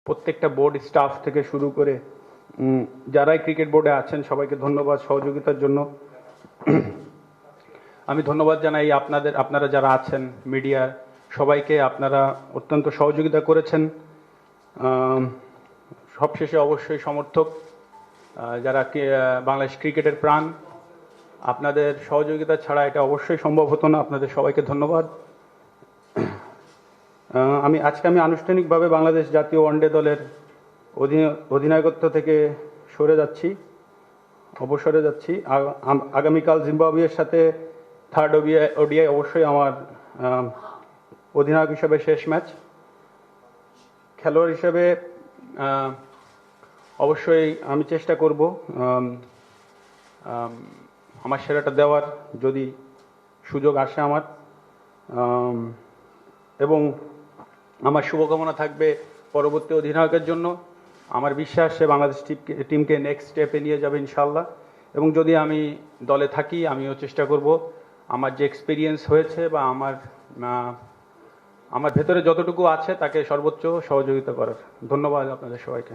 প্রত্যেকটা board staff থেকে শুরু করে যারাই ক্রিকেট বোর্ডে আছেন সবাইকে ধন্যবাদ সহযোগিতার জন্য। আমি ধন্যবাদ জানাই আপনারা যারা আছেন মিডিয়া সবাইকে, আপনারা অত্যন্ত সহযোগিতা করেছেন। সবশেষে অবশ্যই সমর্থক যারা বাংলাদেশ ক্রিকেটের প্রাণ, আপনাদের সহযোগিতা ছাড়া এটা অবশ্যই সম্ভব হতো না। আপনাদের সবাইকে ধন্যবাদ। আজকে আনুষ্ঠানিকভাবে বাংলাদেশ জাতীয় ওয়ানডে দলের অধিনায়কত্ব থেকে অবসরে যাচ্ছি। আগামীকাল জিম্বাবুয়ের সাথে থার্ড ওডিআই অবশ্যই আমার অধিনায়ক হিসেবে শেষ ম্যাচ। খেলোয়াড় হিসেবে অবশ্যই আমি চেষ্টা করব আমার সেরাটা দেওয়ার, যদি সুযোগ আসে আমার। এবং আমার শুভকামনা থাকবে পরবর্তী অধিনায়কের জন্য। আমার বিশ্বাস সে বাংলাদেশ টিমকে নেক্সট স্টেপে নিয়ে যাবে ইনশাল্লাহ। এবং যদি আমি দলে থাকি আমিও চেষ্টা করব আমার যে এক্সপিরিয়েন্স হয়েছে বা আমার ভেতরে যতটুকু আছে তাকে সর্বোচ্চ সহযোগিতা করার। ধন্যবাদ আপনাদের সবাইকে।